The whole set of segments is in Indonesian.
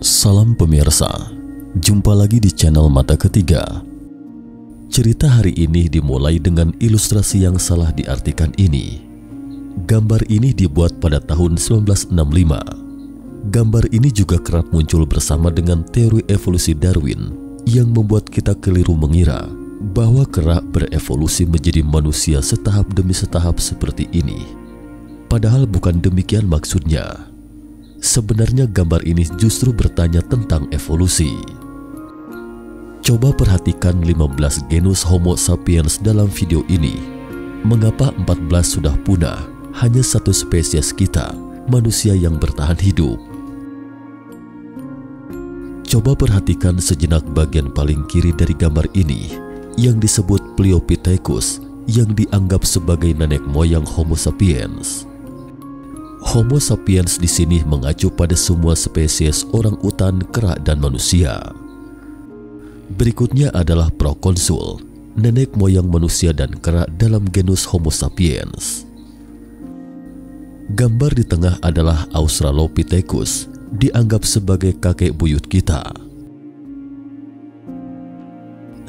Salam pemirsa, jumpa lagi di channel Mata Ketiga. Cerita hari ini dimulai dengan ilustrasi yang salah diartikan ini. Gambar ini dibuat pada tahun 1965. Gambar ini juga kerap muncul bersama dengan teori evolusi Darwin yang membuat kita keliru mengira bahwa kera berevolusi menjadi manusia setahap demi setahap seperti ini. Padahal bukan demikian maksudnya. Sebenarnya gambar ini justru bertanya tentang evolusi. Coba perhatikan 15 genus Homo sapiens dalam video ini. Mengapa 14 sudah punah, hanya satu spesies kita, manusia yang bertahan hidup? Coba perhatikan sejenak bagian paling kiri dari gambar ini, yang disebut Pliopithecus, yang dianggap sebagai nenek moyang Homo sapiens. Homo sapiens di sini mengacu pada semua spesies orang utan, kera, dan manusia. Berikutnya adalah Proconsul, nenek moyang manusia dan kera dalam genus Homo sapiens. Gambar di tengah adalah Australopithecus, dianggap sebagai kakek buyut kita.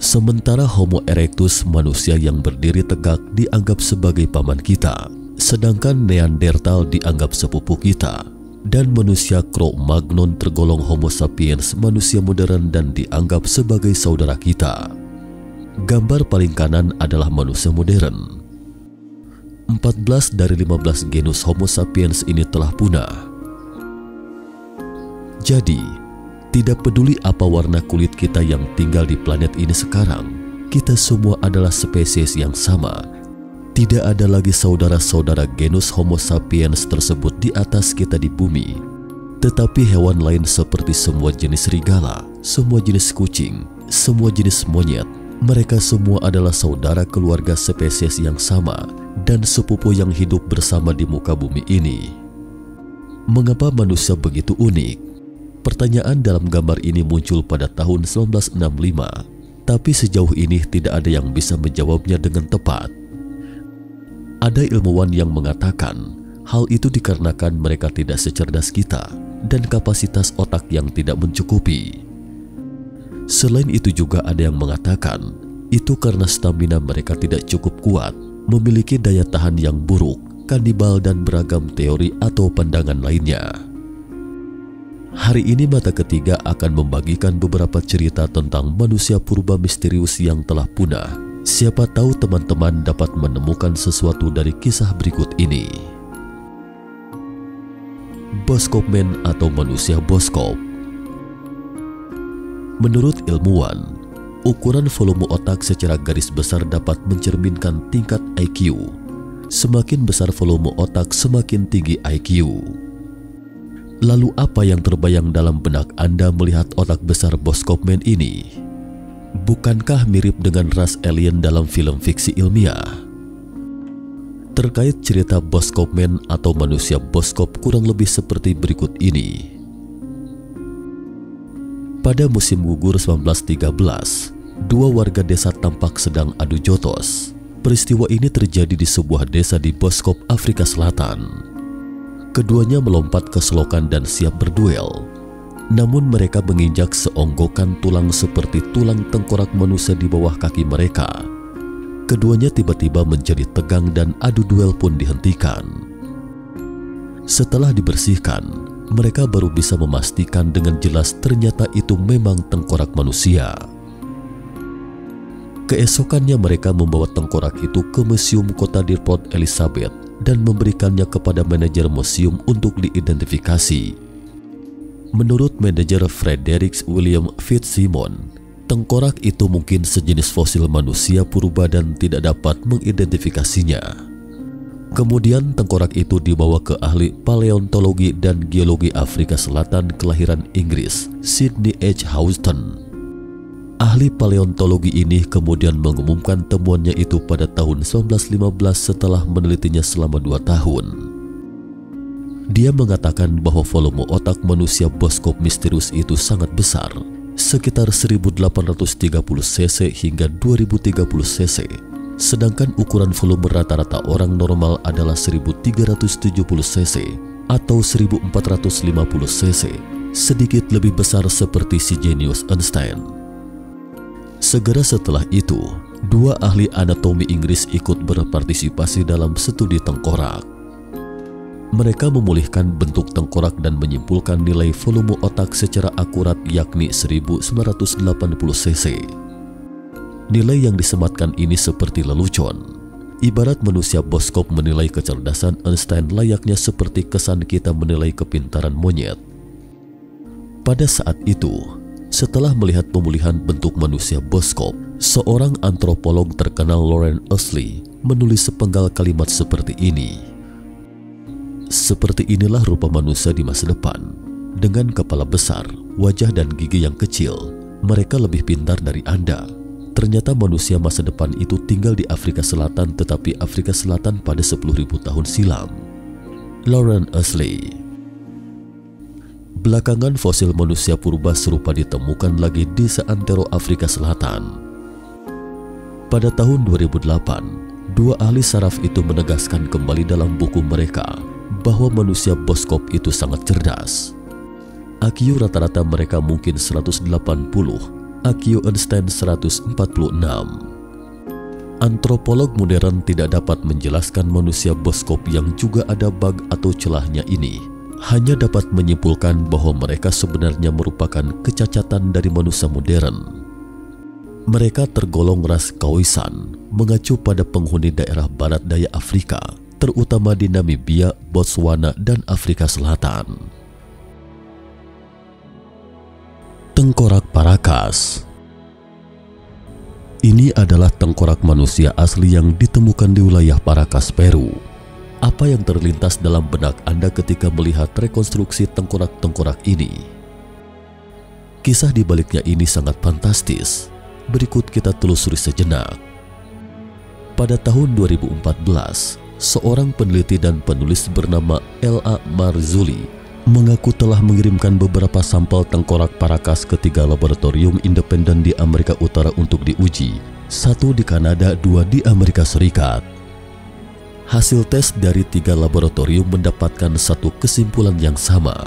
Sementara Homo erectus, manusia yang berdiri tegak, dianggap sebagai paman kita. Sedangkan Neanderthal dianggap sepupu kita, dan manusia Cro-Magnon tergolong Homo sapiens, manusia modern, dan dianggap sebagai saudara kita. Gambar paling kanan adalah manusia modern. 14 dari 15 genus Homo sapiens ini telah punah. Jadi, tidak peduli apa warna kulit kita yang tinggal di planet ini sekarang, kita semua adalah spesies yang sama. Tidak ada lagi saudara-saudara genus Homo sapiens tersebut di atas kita di bumi. Tetapi hewan lain seperti semua jenis serigala, semua jenis kucing, semua jenis monyet, mereka semua adalah saudara keluarga spesies yang sama dan sepupu yang hidup bersama di muka bumi ini. Mengapa manusia begitu unik? Pertanyaan dalam gambar ini muncul pada tahun 1965, tapi sejauh ini tidak ada yang bisa menjawabnya dengan tepat. Ada ilmuwan yang mengatakan hal itu dikarenakan mereka tidak secerdas kita dan kapasitas otak yang tidak mencukupi. Selain itu juga ada yang mengatakan itu karena stamina mereka tidak cukup kuat, memiliki daya tahan yang buruk, kanibal, dan beragam teori atau pandangan lainnya. Hari ini Mata Ketiga akan membagikan beberapa cerita tentang manusia purba misterius yang telah punah. Siapa tahu teman-teman dapat menemukan sesuatu dari kisah berikut ini. Boskop Man atau manusia boskop. Menurut ilmuwan, ukuran volume otak secara garis besar dapat mencerminkan tingkat IQ. Semakin besar volume otak, semakin tinggi IQ. Lalu apa yang terbayang dalam benak Anda melihat otak besar Boskop Man ini? Bukankah mirip dengan ras alien dalam film fiksi ilmiah? Terkait cerita Boskop Man atau manusia boskop kurang lebih seperti berikut ini. Pada musim gugur 1913, dua warga desa tampak sedang adu jotos. Peristiwa ini terjadi di sebuah desa di Boskop, Afrika Selatan. Keduanya melompat ke selokan dan siap berduel. Namun mereka menginjak seonggokan tulang seperti tulang tengkorak manusia di bawah kaki mereka. Keduanya tiba-tiba menjadi tegang dan adu duel pun dihentikan. Setelah dibersihkan, mereka baru bisa memastikan dengan jelas ternyata itu memang tengkorak manusia. Keesokannya mereka membawa tengkorak itu ke museum kota di Port Elizabeth dan memberikannya kepada manajer museum untuk diidentifikasi. Menurut manajer Frederick William Fitzsimon, tengkorak itu mungkin sejenis fosil manusia purba dan tidak dapat mengidentifikasinya. Kemudian tengkorak itu dibawa ke ahli paleontologi dan geologi Afrika Selatan kelahiran Inggris, Sydney H. Houston. Ahli paleontologi ini kemudian mengumumkan temuannya itu pada tahun 1915 setelah menelitinya selama 2 tahun. Dia mengatakan bahwa volume otak manusia boskop misterius itu sangat besar, sekitar 1830 cc hingga 2030 cc, sedangkan ukuran volume rata-rata orang normal adalah 1370 cc atau 1450 cc sedikit lebih besar seperti si jenius Einstein. Segera setelah itu, dua ahli anatomi Inggris ikut berpartisipasi dalam studi tengkorak. Mereka memulihkan bentuk tengkorak dan menyimpulkan nilai volume otak secara akurat, yakni 1980 cc. Nilai yang disematkan ini seperti lelucon. Ibarat manusia boskop menilai kecerdasan Einstein layaknya seperti kesan kita menilai kepintaran monyet. Pada saat itu, setelah melihat pemulihan bentuk manusia boskop, seorang antropolog terkenal Lawrence Ashley menulis sepenggal kalimat seperti ini. Seperti inilah rupa manusia di masa depan. Dengan kepala besar, wajah dan gigi yang kecil, mereka lebih pintar dari Anda. Ternyata manusia masa depan itu tinggal di Afrika Selatan, tetapi Afrika Selatan pada 10.000 tahun silam. Lawrence Ashley. Belakangan fosil manusia purba serupa ditemukan lagi di seantero Afrika Selatan. Pada tahun 2008, dua ahli saraf itu menegaskan kembali dalam buku mereka bahwa manusia boskop itu sangat cerdas. IQ rata-rata mereka mungkin 180, IQ Einstein 146. Antropolog modern tidak dapat menjelaskan manusia boskop yang juga ada bug atau celahnya ini. Hanya dapat menyimpulkan bahwa mereka sebenarnya merupakan kecacatan dari manusia modern. Mereka tergolong ras Khoisan, mengacu pada penghuni daerah barat daya Afrika, terutama di Namibia, Botswana, dan Afrika Selatan. Tengkorak Parakas. Ini adalah tengkorak manusia asli yang ditemukan di wilayah Parakas, Peru. Apa yang terlintas dalam benak Anda ketika melihat rekonstruksi tengkorak-tengkorak ini? Kisah di baliknya ini sangat fantastis. Berikut kita telusuri sejenak. Pada tahun 2014, seorang peneliti dan penulis bernama L.A. Marzulli mengaku telah mengirimkan beberapa sampel tengkorak Parakas ke 3 laboratorium independen di Amerika Utara untuk diuji, 1 di Kanada, 2 di Amerika Serikat. Hasil tes dari 3 laboratorium mendapatkan satu kesimpulan yang sama.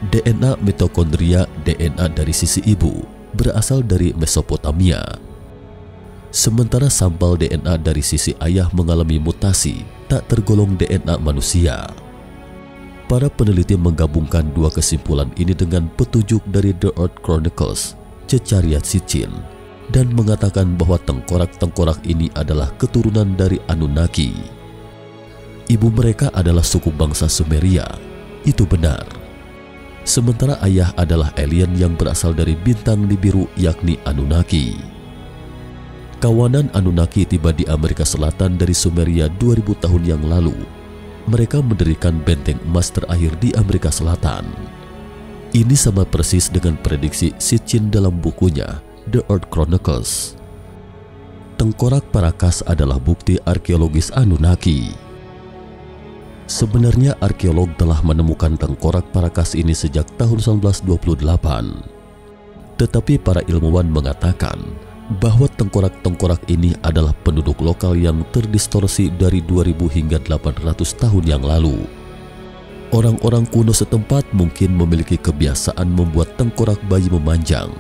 DNA mitokondria, DNA dari sisi ibu, berasal dari Mesopotamia. Sementara sampel DNA dari sisi ayah mengalami mutasi, tak tergolong DNA manusia. Para peneliti menggabungkan dua kesimpulan ini dengan petunjuk dari The Earth Chronicles, Cecariat Sitchin, dan mengatakan bahwa tengkorak-tengkorak ini adalah keturunan dari Anunnaki. Ibu mereka adalah suku bangsa Sumeria. Itu benar. Sementara ayah adalah alien yang berasal dari bintang Nibiru, yakni Anunnaki. Kawanan Anunnaki tiba di Amerika Selatan dari Sumeria 2000 tahun yang lalu. Mereka mendirikan benteng emas terakhir di Amerika Selatan. Ini sama persis dengan prediksi Sitchin dalam bukunya The Earth Chronicles. Tengkorak Parakas adalah bukti arkeologis Anunnaki. Sebenarnya arkeolog telah menemukan tengkorak Parakas ini sejak tahun 1928. Tetapi para ilmuwan mengatakan bahwa tengkorak-tengkorak ini adalah penduduk lokal yang terdistorsi dari 2000 hingga 800 tahun yang lalu. Orang-orang kuno setempat mungkin memiliki kebiasaan membuat tengkorak bayi memanjang.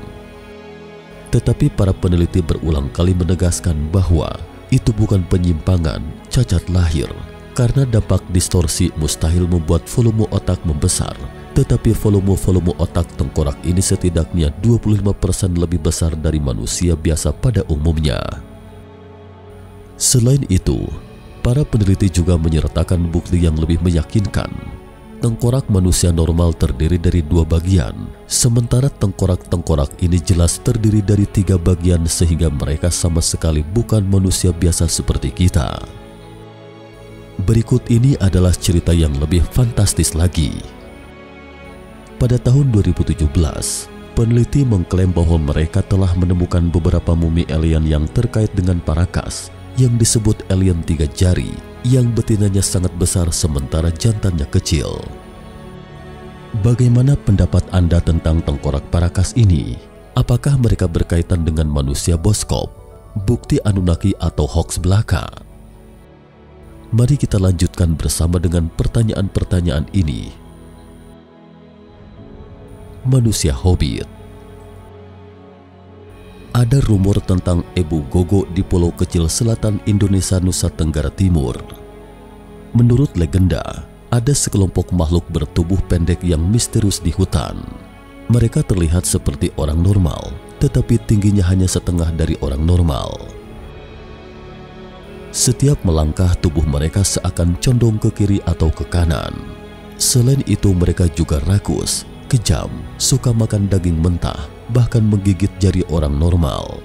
Tetapi para peneliti berulang kali menegaskan bahwa itu bukan penyimpangan, cacat lahir, karena dampak distorsi mustahil membuat volume otak membesar. Tetapi volume otak tengkorak ini setidaknya 25% lebih besar dari manusia biasa pada umumnya. Selain itu, para peneliti juga menyertakan bukti yang lebih meyakinkan. Tengkorak manusia normal terdiri dari 2 bagian, sementara tengkorak-tengkorak ini jelas terdiri dari 3 bagian sehingga mereka sama sekali bukan manusia biasa seperti kita. Berikut ini adalah cerita yang lebih fantastis lagi. Pada tahun 2017, peneliti mengklaim bahwa mereka telah menemukan beberapa mumi alien yang terkait dengan Parakas yang disebut alien 3 jari, yang betinanya sangat besar sementara jantannya kecil. Bagaimana pendapat Anda tentang tengkorak Parakas ini? Apakah mereka berkaitan dengan manusia boskop, bukti Anunnaki atau hoax belaka? Mari kita lanjutkan bersama dengan pertanyaan-pertanyaan ini. manusia Hobbit. Ada rumor tentang Ebu Gogo di pulau kecil selatan Indonesia Nusa Tenggara Timur. Menurut legenda, ada sekelompok makhluk bertubuh pendek yang misterius di hutan. Mereka terlihat seperti orang normal, tetapi tingginya hanya setengah dari orang normal. Setiap melangkah, tubuh mereka seakan condong ke kiri atau ke kanan. Selain itu, mereka juga rakus, kejam, suka makan daging mentah, bahkan menggigit jari orang normal.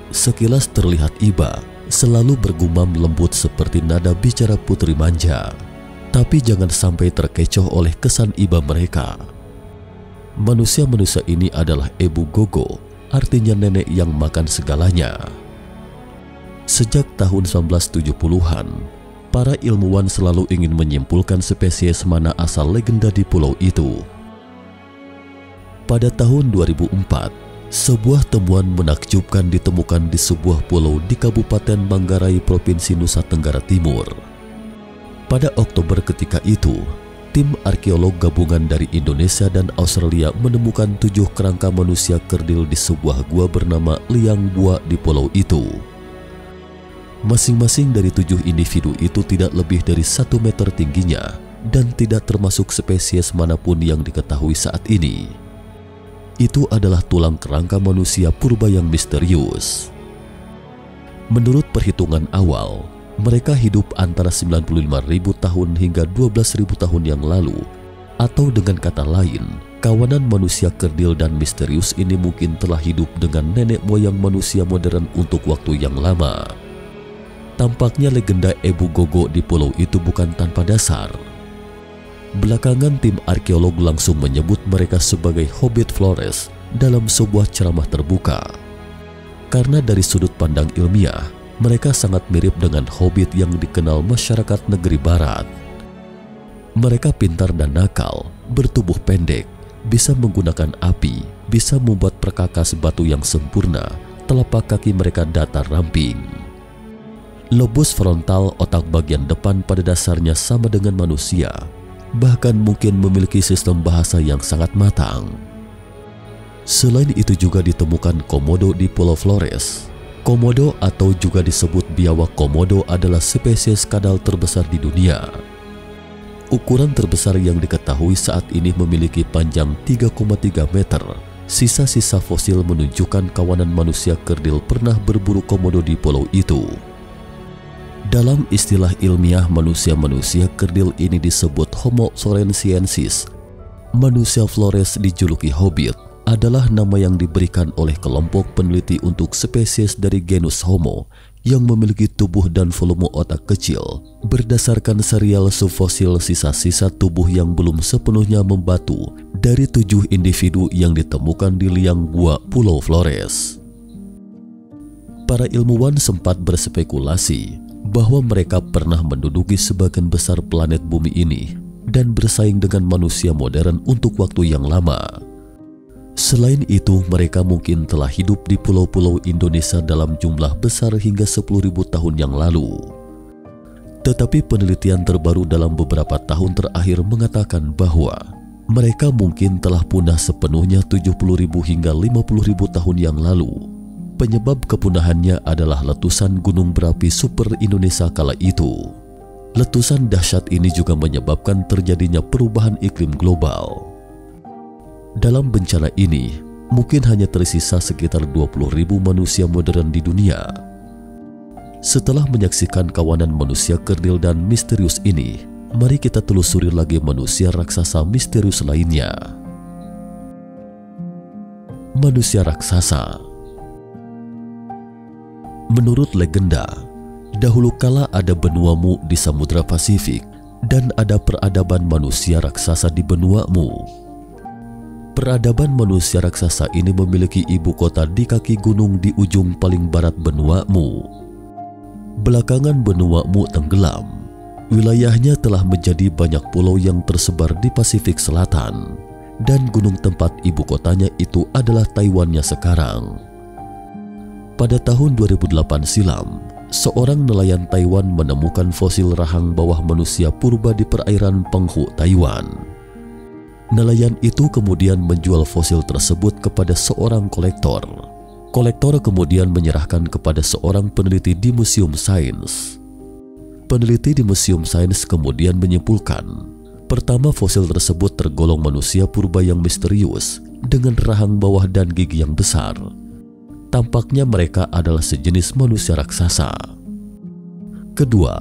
Sekilas terlihat iba, selalu bergumam lembut seperti nada bicara putri manja. Tapi jangan sampai terkecoh oleh kesan iba mereka. Manusia-manusia ini adalah Ebu Gogo, artinya nenek yang makan segalanya. Sejak tahun 1970-an, para ilmuwan selalu ingin menyimpulkan spesies mana asal legenda di pulau itu. Pada tahun 2004, sebuah temuan menakjubkan ditemukan di sebuah pulau di Kabupaten Manggarai, Provinsi Nusa Tenggara Timur. Pada Oktober ketika itu, tim arkeolog gabungan dari Indonesia dan Australia menemukan 7 kerangka manusia kerdil di sebuah gua bernama Liang Bua di pulau itu. Masing-masing dari 7 individu itu tidak lebih dari 1 meter tingginya dan tidak termasuk spesies manapun yang diketahui saat ini. Itu adalah tulang kerangka manusia purba yang misterius. Menurut perhitungan awal, mereka hidup antara 95.000 tahun hingga 12.000 tahun yang lalu, atau dengan kata lain, kawanan manusia kerdil dan misterius ini mungkin telah hidup dengan nenek moyang manusia modern untuk waktu yang lama. Tampaknya legenda Ebu Gogo di pulau itu bukan tanpa dasar. Belakangan tim arkeolog langsung menyebut mereka sebagai Hobbit Flores dalam sebuah ceramah terbuka. Karena dari sudut pandang ilmiah, mereka sangat mirip dengan Hobbit yang dikenal masyarakat negeri barat. Mereka pintar dan nakal, bertubuh pendek, bisa menggunakan api, bisa membuat perkakas batu yang sempurna, telapak kaki mereka datar ramping. Lobus frontal, otak bagian depan pada dasarnya sama dengan manusia, bahkan mungkin memiliki sistem bahasa yang sangat matang. Selain itu juga ditemukan komodo di Pulau Flores. Komodo atau juga disebut biawak komodo adalah spesies kadal terbesar di dunia. Ukuran terbesar yang diketahui saat ini memiliki panjang 3,3 meter. Sisa-sisa fosil menunjukkan kawanan manusia kerdil pernah berburu komodo di pulau itu. Dalam istilah ilmiah, manusia-manusia kerdil ini disebut Homo florensiensis. Manusia Flores dijuluki Hobbit adalah nama yang diberikan oleh kelompok peneliti untuk spesies dari genus Homo yang memiliki tubuh dan volume otak kecil berdasarkan serial subfosil sisa-sisa tubuh yang belum sepenuhnya membatu dari 7 individu yang ditemukan di Liang Bua, Pulau Flores. Para ilmuwan sempat berspekulasi bahwa mereka pernah menduduki sebagian besar planet bumi ini dan bersaing dengan manusia modern untuk waktu yang lama. Selain itu, mereka mungkin telah hidup di pulau-pulau Indonesia dalam jumlah besar hingga 10.000 tahun yang lalu. Tetapi penelitian terbaru dalam beberapa tahun terakhir mengatakan bahwa mereka mungkin telah punah sepenuhnya 70.000 hingga 50.000 tahun yang lalu. Penyebab kepunahannya adalah letusan gunung berapi super Indonesia kala itu. Letusan dahsyat ini juga menyebabkan terjadinya perubahan iklim global. Dalam bencana ini, mungkin hanya tersisa sekitar 20.000 manusia modern di dunia. Setelah menyaksikan kawanan manusia kerdil dan misterius ini, mari kita telusuri lagi manusia raksasa misterius lainnya. Manusia raksasa. Menurut legenda, dahulu kala ada benua Mu di Samudra Pasifik dan ada peradaban manusia raksasa di benua Mu. Peradaban manusia raksasa ini memiliki ibu kota di kaki gunung di ujung paling barat benua Mu. Belakangan benua Mu tenggelam. Wilayahnya telah menjadi banyak pulau yang tersebar di Pasifik Selatan, dan gunung tempat ibu kotanya itu adalah Taiwannya sekarang. Pada tahun 2008 silam, seorang nelayan Taiwan menemukan fosil rahang bawah manusia purba di perairan Penghu, Taiwan. Nelayan itu kemudian menjual fosil tersebut kepada seorang kolektor. Kolektor kemudian menyerahkan kepada seorang peneliti di Museum Sains. Peneliti di Museum Sains kemudian menyimpulkan, pertama, fosil tersebut tergolong manusia purba yang misterius dengan rahang bawah dan gigi yang besar. Tampaknya mereka adalah sejenis manusia raksasa. Kedua,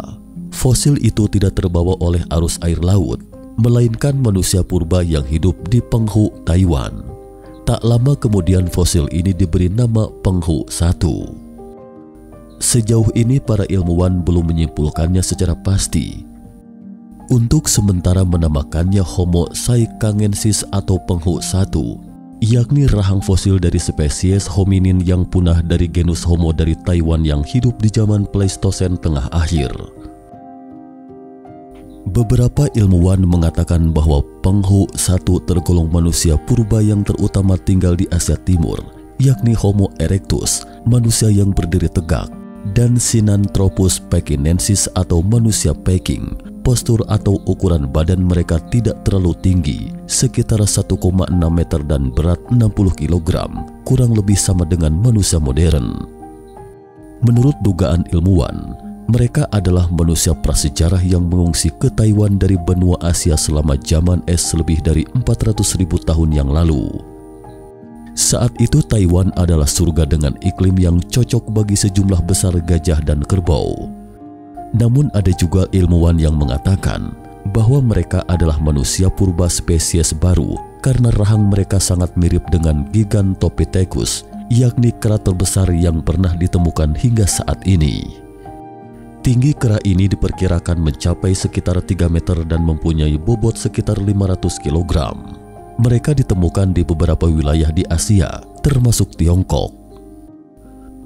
fosil itu tidak terbawa oleh arus air laut, melainkan manusia purba yang hidup di Penghu, Taiwan. Tak lama kemudian fosil ini diberi nama Penghu 1. Sejauh ini para ilmuwan belum menyimpulkannya secara pasti. Untuk sementara menamakannya Homo saikangensis atau Penghu 1, yakni rahang fosil dari spesies hominin yang punah dari genus Homo dari Taiwan yang hidup di zaman Pleistosen tengah akhir. Beberapa ilmuwan mengatakan bahwa Penghu 1 tergolong manusia purba yang terutama tinggal di Asia Timur, yakni Homo erectus, manusia yang berdiri tegak, dan Sinanthropus pekinensis atau manusia Peking. Postur atau ukuran badan mereka tidak terlalu tinggi, sekitar 1,6 meter dan berat 60 kg, kurang lebih sama dengan manusia modern. Menurut dugaan ilmuwan, mereka adalah manusia prasejarah yang mengungsi ke Taiwan dari benua Asia selama zaman es lebih dari 400.000 tahun yang lalu. Saat itu Taiwan adalah surga dengan iklim yang cocok bagi sejumlah besar gajah dan kerbau. Namun ada juga ilmuwan yang mengatakan bahwa mereka adalah manusia purba spesies baru karena rahang mereka sangat mirip dengan Gigantopithecus, yakni kera terbesar yang pernah ditemukan hingga saat ini. Tinggi kera ini diperkirakan mencapai sekitar 3 meter dan mempunyai bobot sekitar 500 kg. Mereka ditemukan di beberapa wilayah di Asia, termasuk Tiongkok.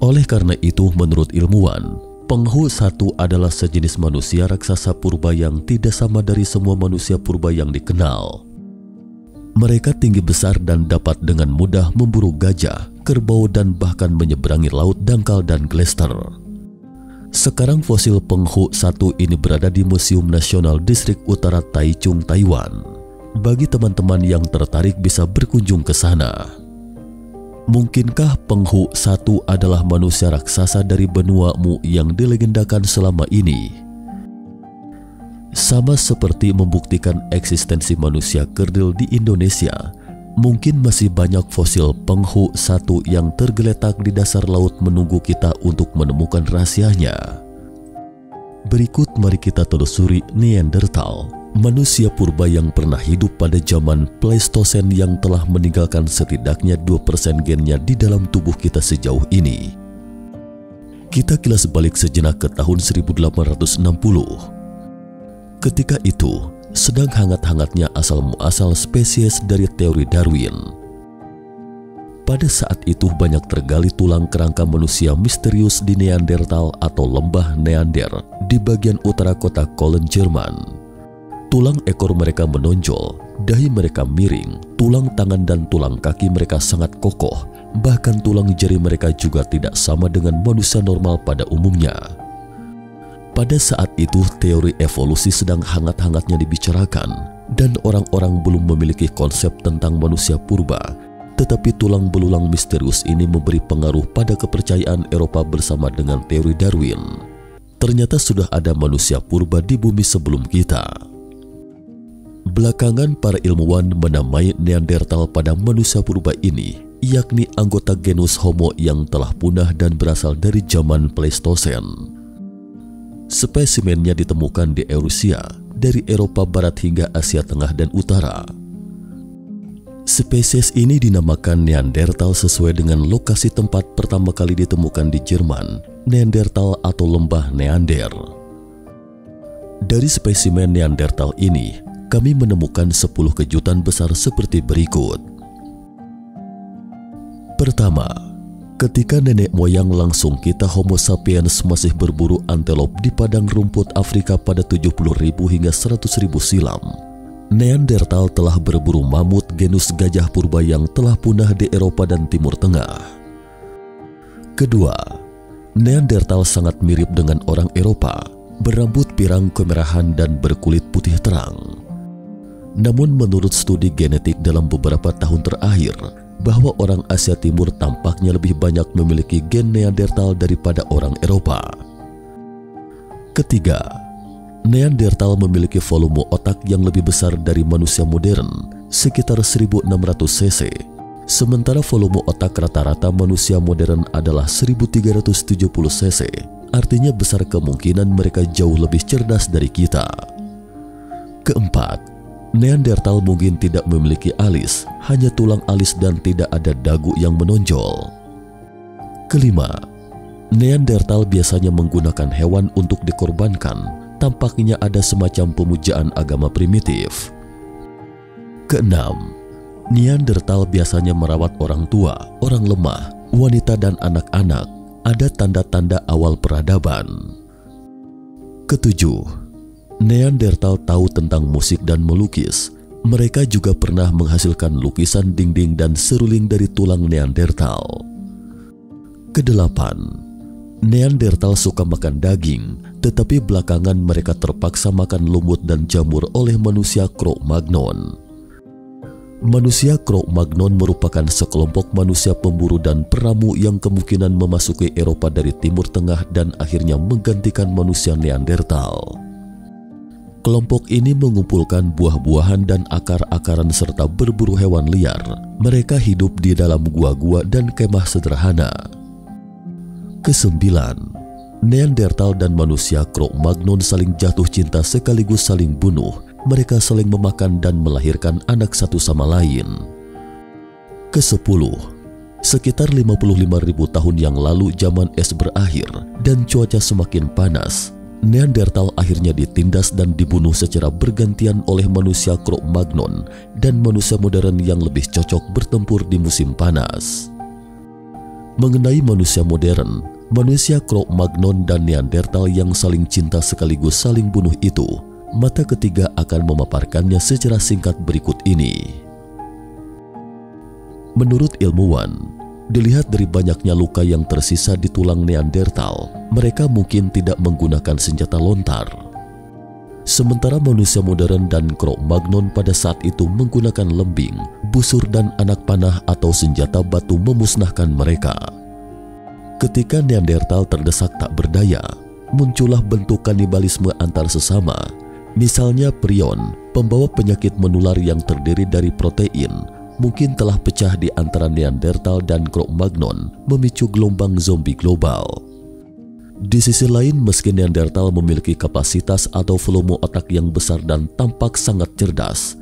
Oleh karena itu, menurut ilmuwan, Penghu 1 adalah sejenis manusia raksasa purba yang tidak sama dari semua manusia purba yang dikenal. Mereka tinggi besar dan dapat dengan mudah memburu gajah, kerbau, dan bahkan menyeberangi laut dangkal dan glester. Sekarang fosil Penghu 1 ini berada di Museum Nasional Distrik Utara Taichung, Taiwan. Bagi teman-teman yang tertarik bisa berkunjung ke sana. Mungkinkah Penghu 1 adalah manusia raksasa dari benua Mu yang dilegendakan selama ini? Sama seperti membuktikan eksistensi manusia kerdil di Indonesia, mungkin masih banyak fosil Penghu 1 yang tergeletak di dasar laut menunggu kita untuk menemukan rahasianya. Berikut mari kita telusuri Neanderthal, manusia purba yang pernah hidup pada zaman Pleistosen yang telah meninggalkan setidaknya 2% gennya di dalam tubuh kita sejauh ini. Kita kilas balik sejenak ke tahun 1860. Ketika itu, sedang hangat-hangatnya asal-muasal spesies dari teori Darwin. Pada saat itu banyak tergali tulang kerangka manusia misterius di Neanderthal atau lembah Neander di bagian utara kota Cologne, Jerman. Tulang ekor mereka menonjol, dahi mereka miring, tulang tangan dan tulang kaki mereka sangat kokoh, bahkan tulang jari mereka juga tidak sama dengan manusia normal pada umumnya. Pada saat itu teori evolusi sedang hangat-hangatnya dibicarakan dan orang-orang belum memiliki konsep tentang manusia purba, tetapi tulang belulang misterius ini memberi pengaruh pada kepercayaan Eropa bersama dengan teori Darwin. Ternyata sudah ada manusia purba di bumi sebelum kita. Belakangan para ilmuwan menamai Neanderthal pada manusia purba ini, yakni anggota genus Homo yang telah punah dan berasal dari zaman Pleistosen. Spesimennya ditemukan di Eurasia, dari Eropa Barat hingga Asia Tengah dan Utara. Spesies ini dinamakan Neanderthal sesuai dengan lokasi tempat pertama kali ditemukan di Jerman, Neanderthal atau lembah Neander. Dari spesimen Neanderthal ini, kami menemukan 10 kejutan besar seperti berikut. Pertama, ketika nenek moyang langsung kita Homo sapiens masih berburu antelop di padang rumput Afrika pada 70.000 hingga 100.000 silam, Neanderthal telah berburu mamut genus gajah purba yang telah punah di Eropa dan Timur Tengah. Kedua, Neanderthal sangat mirip dengan orang Eropa, berambut pirang kemerahan dan berkulit putih terang. Namun menurut studi genetik dalam beberapa tahun terakhir, bahwa orang Asia Timur tampaknya lebih banyak memiliki gen Neanderthal daripada orang Eropa. Ketiga, Neanderthal memiliki volume otak yang lebih besar dari manusia modern, sekitar 1600 cc. Sementara volume otak rata-rata manusia modern adalah 1370 cc. Artinya besar kemungkinan mereka jauh lebih cerdas dari kita. Keempat, Neanderthal mungkin tidak memiliki alis, hanya tulang alis dan tidak ada dagu yang menonjol. Kelima, Neanderthal biasanya menggunakan hewan untuk dikorbankan. Tampaknya ada semacam pemujaan agama primitif. Keenam, Neanderthal biasanya merawat orang tua, orang lemah, wanita dan anak-anak. Ada tanda-tanda awal peradaban. Ketujuh, Neanderthal tahu tentang musik dan melukis. Mereka juga pernah menghasilkan lukisan dinding dan seruling dari tulang Neanderthal. Kedelapan, Neanderthal suka makan daging, tetapi belakangan mereka terpaksa makan lumut dan jamur oleh manusia Cro-Magnon. Manusia Cro-Magnon merupakan sekelompok manusia pemburu dan peramu yang kemungkinan memasuki Eropa dari Timur Tengah dan akhirnya menggantikan manusia Neanderthal. Kelompok ini mengumpulkan buah-buahan dan akar-akaran serta berburu hewan liar. Mereka hidup di dalam gua-gua dan kemah sederhana. Kesembilan, Neanderthal dan manusia Cro-Magnon saling jatuh cinta sekaligus saling bunuh. Mereka saling memakan dan melahirkan anak satu sama lain. Kesepuluh, sekitar 55.000 tahun yang lalu zaman es berakhir dan cuaca semakin panas. Neanderthal akhirnya ditindas dan dibunuh secara bergantian oleh manusia Cro-Magnon dan manusia modern yang lebih cocok bertempur di musim panas. Mengenai manusia modern, manusia Cro-Magnon dan Neanderthal yang saling cinta sekaligus saling bunuh itu, mata ketiga akan memaparkannya secara singkat berikut ini. Menurut ilmuwan, dilihat dari banyaknya luka yang tersisa di tulang Neanderthal, mereka mungkin tidak menggunakan senjata lontar. Sementara manusia modern dan Cro-Magnon pada saat itu menggunakan lembing, busur dan anak panah atau senjata batu memusnahkan mereka. Ketika Neanderthal terdesak tak berdaya, muncullah bentuk kanibalisme antar sesama. Misalnya prion, pembawa penyakit menular yang terdiri dari protein, mungkin telah pecah di antara Neanderthal dan Cro-Magnon, memicu gelombang zombie global. Di sisi lain, meski Neanderthal memiliki kapasitas atau volume otak yang besar dan tampak sangat cerdas,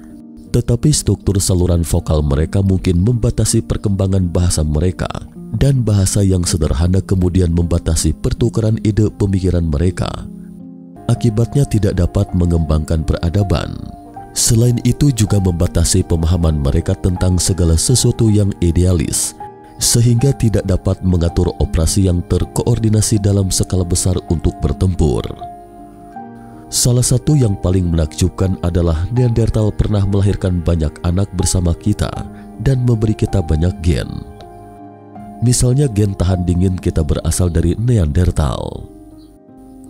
tetapi struktur saluran vokal mereka mungkin membatasi perkembangan bahasa mereka, dan bahasa yang sederhana kemudian membatasi pertukaran ide pemikiran mereka. Akibatnya tidak dapat mengembangkan peradaban. Selain itu juga membatasi pemahaman mereka tentang segala sesuatu yang idealis, sehingga tidak dapat mengatur operasi yang terkoordinasi dalam skala besar untuk bertempur. Salah satu yang paling menakjubkan adalah Neanderthal pernah melahirkan banyak anak bersama kita dan memberi kita banyak gen. Misalnya gen tahan dingin kita berasal dari Neanderthal.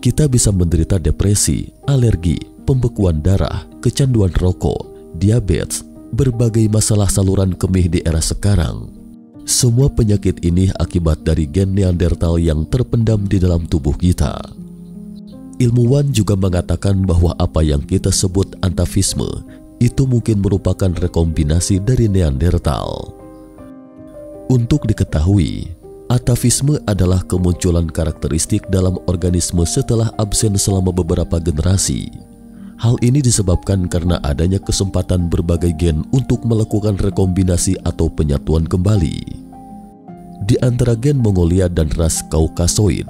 Kita bisa menderita depresi, alergi, pembekuan darah, kecanduan rokok, diabetes, berbagai masalah saluran kemih di era sekarang. Semua penyakit ini akibat dari gen Neanderthal yang terpendam di dalam tubuh kita. Ilmuwan juga mengatakan bahwa apa yang kita sebut atavisme itu mungkin merupakan rekombinasi dari Neanderthal. Untuk diketahui, atavisme adalah kemunculan karakteristik dalam organisme setelah absen selama beberapa generasi. Hal ini disebabkan karena adanya kesempatan berbagai gen untuk melakukan rekombinasi atau penyatuan kembali. Di antara gen Mongolia dan ras Kaukasoid,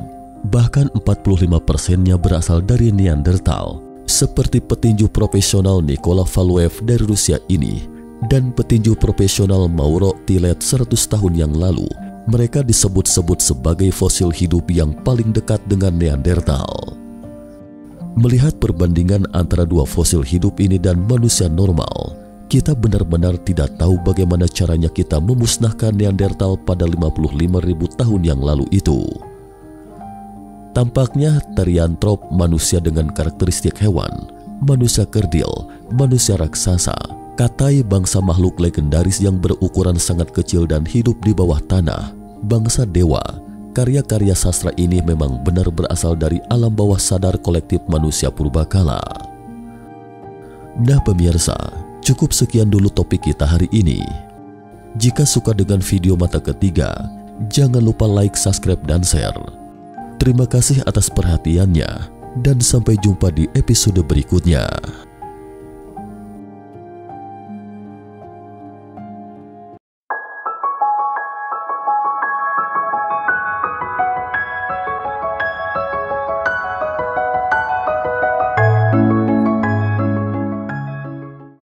bahkan 45%-nya berasal dari Neanderthal, seperti petinju profesional Nikola Valuev dari Rusia ini, dan petinju profesional Mauro Tilet 100 tahun yang lalu. Mereka disebut-sebut sebagai fosil hidup yang paling dekat dengan Neanderthal. Melihat perbandingan antara dua fosil hidup ini dan manusia normal, kita benar-benar tidak tahu bagaimana caranya kita memusnahkan Neanderthal pada 55.000 tahun yang lalu itu. Tampaknya Therianthrope, manusia dengan karakteristik hewan, manusia kerdil, manusia raksasa, katai bangsa makhluk legendaris yang berukuran sangat kecil dan hidup di bawah tanah, bangsa dewa, karya-karya sastra ini memang benar berasal dari alam bawah sadar kolektif manusia purbakala. Nah pemirsa, cukup sekian dulu topik kita hari ini. Jika suka dengan video mata ketiga, jangan lupa like, subscribe, dan share. Terima kasih atas perhatiannya, dan sampai jumpa di episode berikutnya.